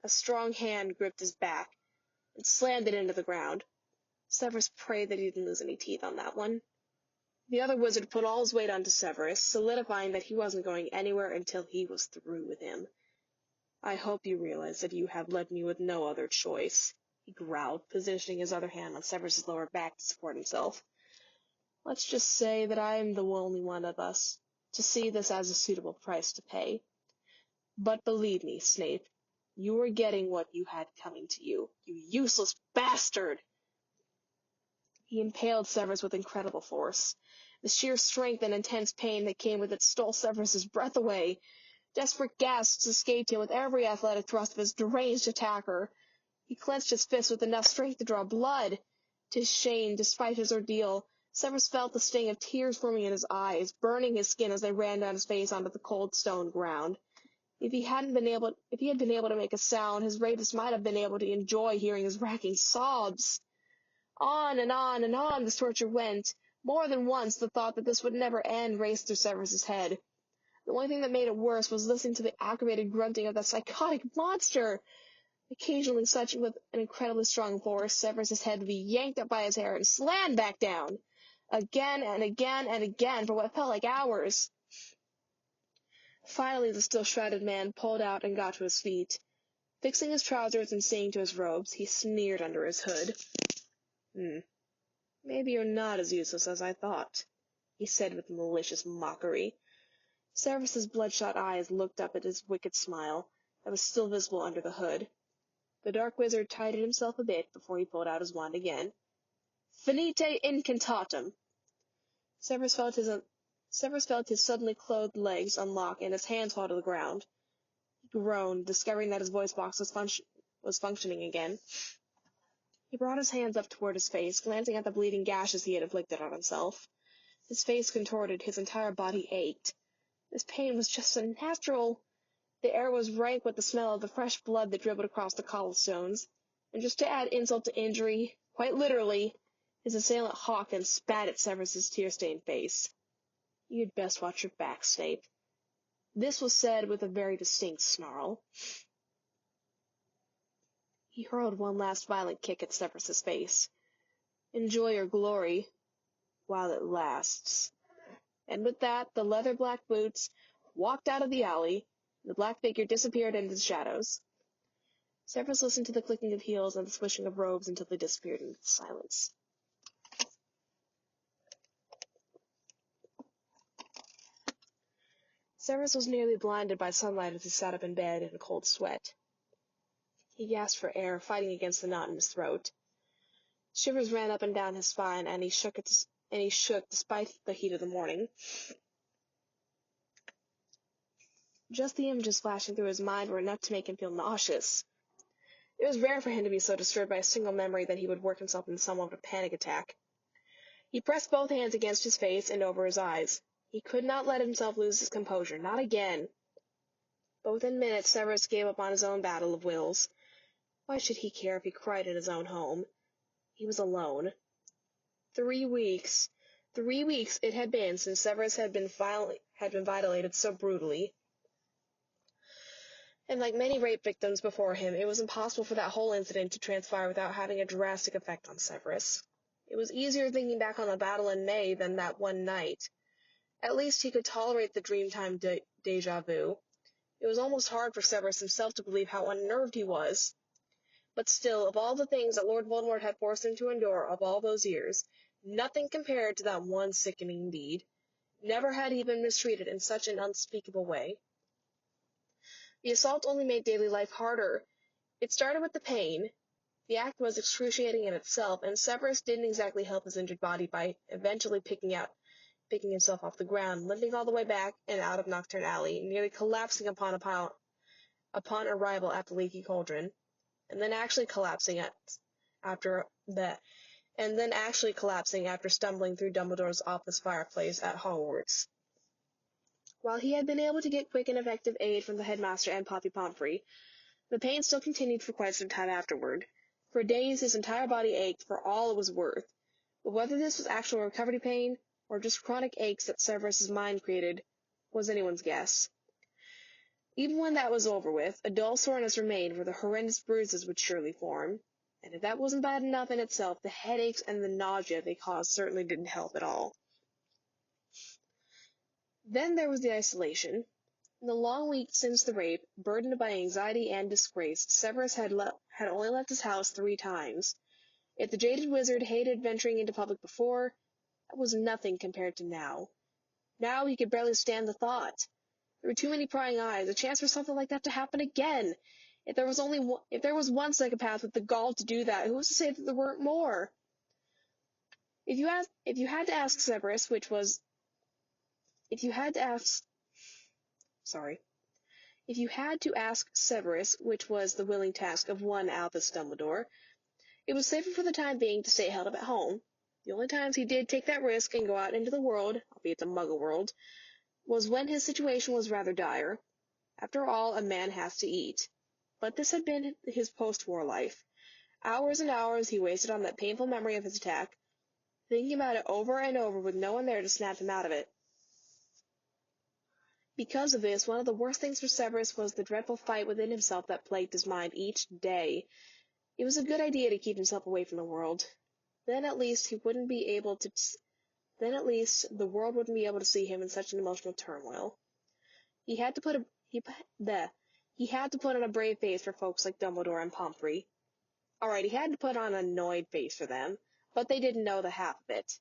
A strong hand gripped his back and slammed it into the ground. Severus prayed that he didn't lose any teeth on that one. The other wizard put all his weight onto Severus, solidifying that he wasn't going anywhere until he was through with him. I hope you realize that you have left me with no other choice, he growled, positioning his other hand on Severus's lower back to support himself. Let's just say that I am the only one of us to see this as a suitable price to pay. But believe me, Snape, you are getting what you had coming to you, you useless bastard! He impaled Severus with incredible force. The sheer strength and intense pain that came with it stole Severus's breath away. Desperate gasps escaped him with every athletic thrust of his deranged attacker. He clenched his fist with enough strength to draw blood. To his shame, despite his ordeal, Severus felt the sting of tears forming in his eyes, burning his skin as they ran down his face onto the cold stone ground. If he had been able to make a sound, his rapist might have been able to enjoy hearing his racking sobs. On and on and on this torture went. More than once the thought that this would never end raced through Severus's head. The only thing that made it worse was listening to the aggravated grunting of that psychotic monster. Occasionally, such with an incredibly strong force, Severus's head would be yanked up by his hair and slammed back down. Again and again and again for what felt like hours. Finally, the still shrouded man pulled out and got to his feet. Fixing his trousers and seeing to his robes, he sneered under his hood. Maybe you're not as useless as I thought, he said with malicious mockery. Severus's bloodshot eyes looked up at his wicked smile that was still visible under the hood. The dark wizard tidied himself a bit before he pulled out his wand again. Finite incantatem! Severus felt his suddenly clothed legs unlock and his hands fall to the ground. He groaned, discovering that his voice box was functioning again. He brought his hands up toward his face, glancing at the bleeding gashes he had inflicted on himself. His face contorted, his entire body ached. This pain was just unnatural. The air was rank with the smell of the fresh blood that dribbled across the cobblestones. And just to add insult to injury, quite literally, his assailant hawked and spat at Severus's tear-stained face. You'd best watch your back, Snape. This was said with a very distinct snarl. He hurled one last violent kick at Severus's face. Enjoy your glory while it lasts. And with that, the leather-black boots walked out of the alley, and the black figure disappeared into the shadows. Severus listened to the clicking of heels and the swishing of robes until they disappeared into the silence. Severus was nearly blinded by sunlight as he sat up in bed in a cold sweat. He gasped for air, fighting against the knot in his throat. Shivers ran up and down his spine, and he shook despite the heat of the morning. Just the images flashing through his mind were enough to make him feel nauseous. It was rare for him to be so disturbed by a single memory that he would work himself into somewhat of a panic attack. He pressed both hands against his face and over his eyes. He could not let himself lose his composure, not again. But within minutes, Severus gave up on his own battle of wills. Why should he care if he cried in his own home? He was alone. 3 weeks. 3 weeks it had been since Severus had been violated so brutally. And like many rape victims before him, it was impossible for that whole incident to transpire without having a drastic effect on Severus. It was easier thinking back on the battle in May than that one night. At least he could tolerate the dreamtime deja vu. It was almost hard for Severus himself to believe how unnerved he was. But still, of all the things that Lord Voldemort had forced him to endure of all those years, nothing compared to that one sickening deed. Never had he been mistreated in such an unspeakable way. The assault only made daily life harder. It started with the pain. The act was excruciating in itself, and Severus didn't exactly help his injured body by eventually picking himself off the ground, limping all the way back and out of Nocturne Alley, nearly collapsing upon arrival at the Leaky Cauldron, and then actually collapsing after stumbling through Dumbledore's office fireplace at Hogwarts. While he had been able to get quick and effective aid from the headmaster and Poppy Pomfrey, the pain still continued for quite some time afterward. For days his entire body ached for all it was worth, but whether this was actual recovery pain or just chronic aches that Severus's mind created was anyone's guess. Even when that was over with, a dull soreness remained where the horrendous bruises would surely form, and if that wasn't bad enough in itself, the headaches and the nausea they caused certainly didn't help at all. Then there was the isolation. In the long week since the rape, burdened by anxiety and disgrace, Severus had only left his house 3 times. If the jaded wizard hated venturing into public before, that was nothing compared to now. Now he could barely stand the thought. There were too many prying eyes, a chance for something like that to happen again. If there was one psychopath with the gall to do that, who was to say that there weren't more? If you had to ask Severus which was the willing task of one Albus Dumbledore, it was safer for the time being to stay held up at home. The only times he did take that risk and go out into the world, albeit the Muggle world, was when his situation was rather dire. After all, a man has to eat. But this had been his post-war life. Hours and hours he wasted on that painful memory of his attack, thinking about it over and over with no one there to snap him out of it. Because of this, one of the worst things for Severus was the dreadful fight within himself that plagued his mind each day. It was a good idea to keep himself away from the world. Then at least the world wouldn't be able to see him in such an emotional turmoil. He had to put on a brave face for folks like Dumbledore and Pomfrey. Alright, he had to put on an annoyed face for them, but they didn't know the half of it.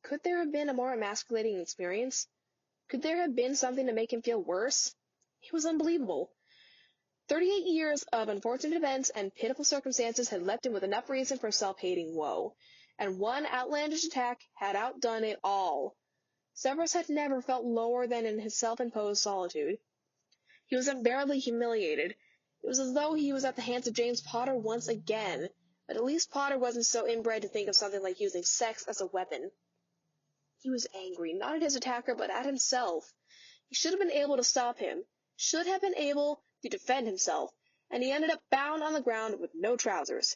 Could there have been a more emasculating experience? Could there have been something to make him feel worse? It was unbelievable. 38 years of unfortunate events and pitiful circumstances had left him with enough reason for self-hating woe, and one outlandish attack had outdone it all. Severus had never felt lower than in his self-imposed solitude. He was unbearably humiliated. It was as though he was at the hands of James Potter once again, but at least Potter wasn't so inbred to think of something like using sex as a weapon. He was angry, not at his attacker, but at himself. He should have been able to stop him, should have been able to defend himself, and he ended up bound on the ground with no trousers.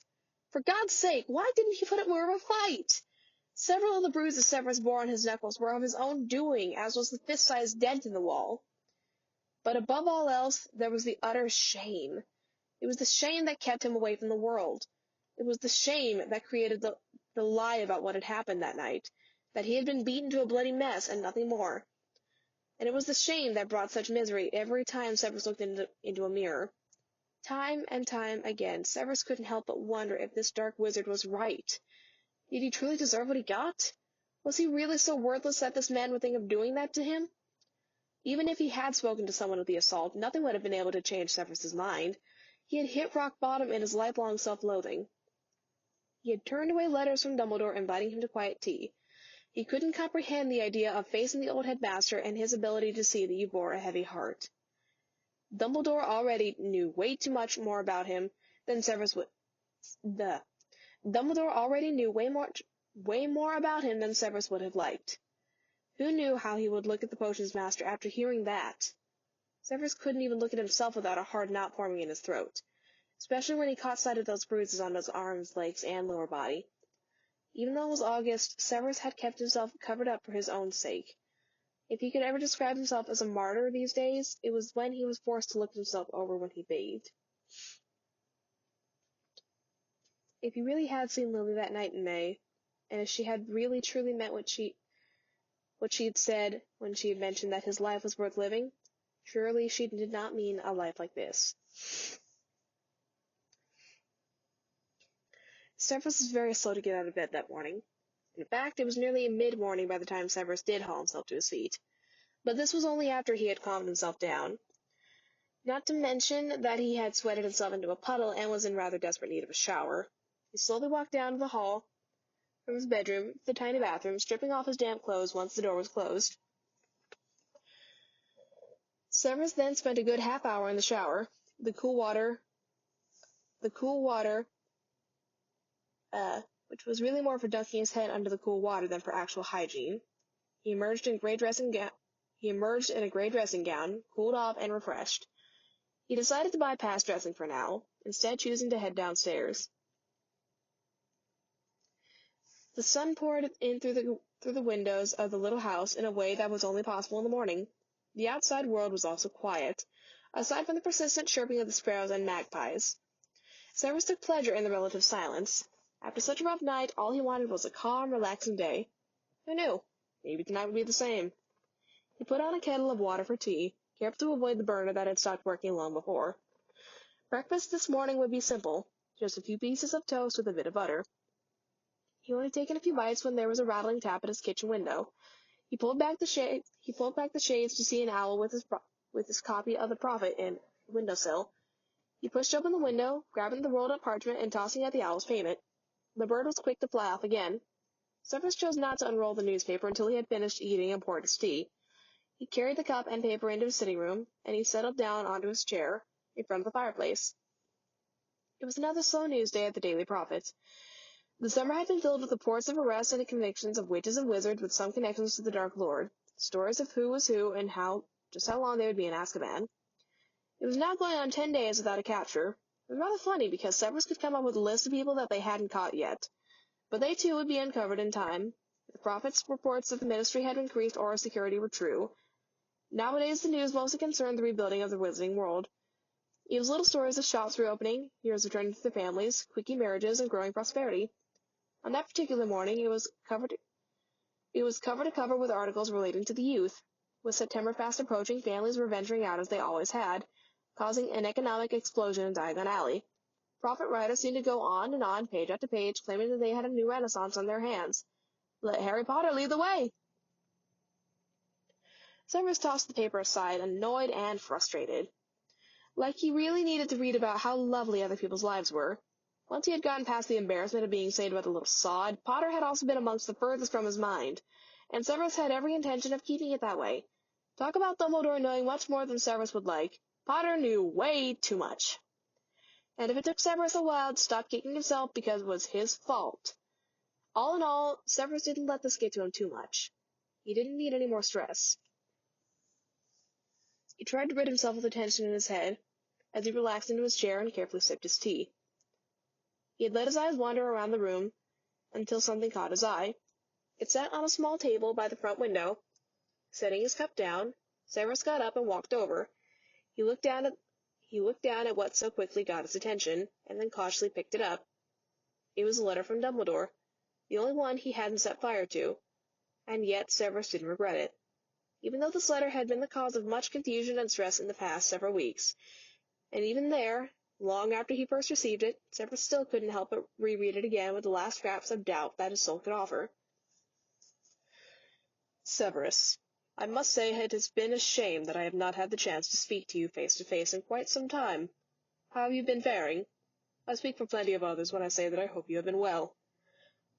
For God's sake, why didn't he put up more of a fight? Several of the bruises Severus bore on his knuckles were of his own doing, as was the fist-sized dent in the wall. But above all else, there was the utter shame. It was the shame that kept him away from the world. It was the shame that created the lie about what had happened that night, that he had been beaten to a bloody mess and nothing more. And it was the shame that brought such misery every time Severus looked into a mirror. Time and time again, Severus couldn't help but wonder if this dark wizard was right. Did he truly deserve what he got? Was he really so worthless that this man would think of doing that to him? Even if he had spoken to someone of the assault, nothing would have been able to change Severus's mind. He had hit rock bottom in his lifelong self-loathing. He had turned away letters from Dumbledore inviting him to quiet tea. He couldn't comprehend the idea of facing the old headmaster and his ability to see that you bore a heavy heart. Dumbledore already knew way much more about him than Severus would. Dumbledore already knew way more about him than Severus would have liked. Who knew how he would look at the potions master after hearing that? Severus couldn't even look at himself without a hard knot forming in his throat, especially when he caught sight of those bruises on his arms, legs, and lower body. Even though it was August, Severus had kept himself covered up for his own sake. If he could ever describe himself as a martyr these days, it was when he was forced to look himself over when he bathed. If he really had seen Lily that night in May, and if she had really truly meant what she had said when she had mentioned that his life was worth living, surely she did not mean a life like this. Severus was very slow to get out of bed that morning. In fact, it was nearly mid-morning by the time Severus did haul himself to his feet. But this was only after he had calmed himself down. Not to mention that he had sweated himself into a puddle and was in rather desperate need of a shower. He slowly walked down to the hall from his bedroom to the tiny bathroom, stripping off his damp clothes once the door was closed. Severus then spent a good half hour in the shower, the cool water, which was really more for dunking his head under the cool water than for actual hygiene. He emerged in a gray dressing gown, cooled off and refreshed. He decided to bypass dressing for now, instead choosing to head downstairs. The sun poured in through the windows of the little house in a way that was only possible in the morning. The outside world was also quiet, aside from the persistent chirping of the sparrows and magpies. Severus took pleasure in the relative silence. After such a rough night, all he wanted was a calm, relaxing day. Who knew? Maybe tonight would be the same. He put on a kettle of water for tea, careful to avoid the burner that had stopped working long before. Breakfast this morning would be simple, just a few pieces of toast with a bit of butter. He had only taken a few bites when there was a rattling tap at his kitchen window. He pulled back the shades to see an owl with his copy of the Prophet in the windowsill. He pushed open the window, grabbing the rolled up parchment and tossing at the owl's payment. The bird was quick to fly off again. Severus chose not to unroll the newspaper until he had finished eating and poured his tea. He carried the cup and paper into his sitting room, and he settled down onto his chair in front of the fireplace. It was another slow news day at the Daily Prophet. The summer had been filled with reports of arrests and convictions of witches and wizards with some connections to the Dark Lord, stories of who was who and just how long they would be in Azkaban. It was now going on 10 days without a capture. It was rather funny because Severus could come up with a list of people that they hadn't caught yet. But they too would be uncovered in time. If the Prophet's reports of the ministry had increased or security were true. Nowadays the news mostly concerned the rebuilding of the wizarding world. It was little stories of shops reopening, heroes returning to their families, quickie marriages, and growing prosperity. On that particular morning, it was cover to cover with articles relating to the youth. With September fast approaching, families were venturing out as they always had, causing an economic explosion in Diagon Alley. Prophet writers seemed to go on and on, page after page, claiming that they had a new renaissance on their hands. Let Harry Potter lead the way! Severus tossed the paper aside, annoyed and frustrated. Like he really needed to read about how lovely other people's lives were. Once he had gotten past the embarrassment of being saved by the little sod, Potter had also been amongst the furthest from his mind, and Severus had every intention of keeping it that way. Talk about Dumbledore knowing much more than Severus would like. Potter knew way too much. And if it took Severus a while to stop kicking himself because it was his fault. All in all, Severus didn't let this get to him too much. He didn't need any more stress. He tried to rid himself of the tension in his head, as he relaxed into his chair and carefully sipped his tea. He had let his eyes wander around the room until something caught his eye. It sat on a small table by the front window. Setting his cup down, Severus got up and walked over. He looked down at what so quickly got his attention, and then cautiously picked it up. It was a letter from Dumbledore, the only one he hadn't set fire to, and yet Severus didn't regret it. Even though this letter had been the cause of much confusion and stress in the past several weeks, and even there, long after he first received it, Severus still couldn't help but reread it again with the last scraps of doubt that his soul could offer. Severus, I must say it has been a shame that I have not had the chance to speak to you face to face in quite some time. How have you been faring? I speak for plenty of others when I say that I hope you have been well.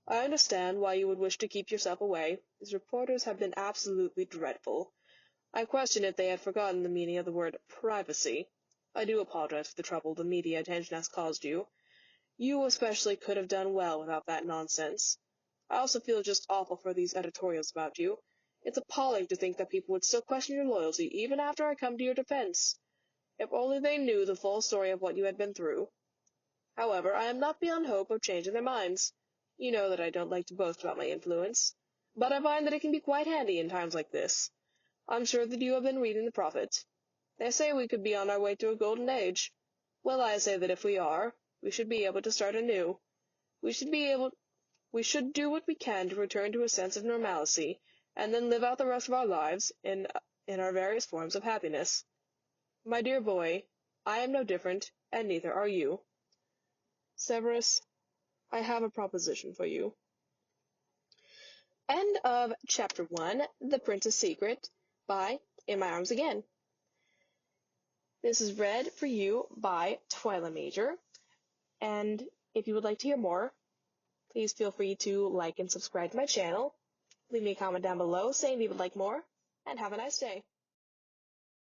I understand why you would wish to keep yourself away. These reporters have been absolutely dreadful. I question if they had forgotten the meaning of the word privacy. I do apologize for the trouble the media attention has caused you. You especially could have done well without that nonsense. I also feel just awful for these editorials about you. It's appalling to think that people would still question your loyalty even after I come to your defense. If only they knew the full story of what you had been through. However, I am not beyond hope of changing their minds. You know that I don't like to boast about my influence, but I find that it can be quite handy in times like this. I'm sure that you have been reading the Prophet. They say we could be on our way to a golden age. Well, I say that if we are, we should be able to start anew. We should do what we can to return to a sense of normalcy, and then live out the rest of our lives in our various forms of happiness. My dear boy, I am no different, and neither are you. Severus, I have a proposition for you. End of Chapter 1, The Prince's Secret, by Inmyarmsagain. This is read for you by Twyla Major, and if you would like to hear more, please feel free to like and subscribe to my channel. Leave me a comment down below saying if you would like more, and have a nice day.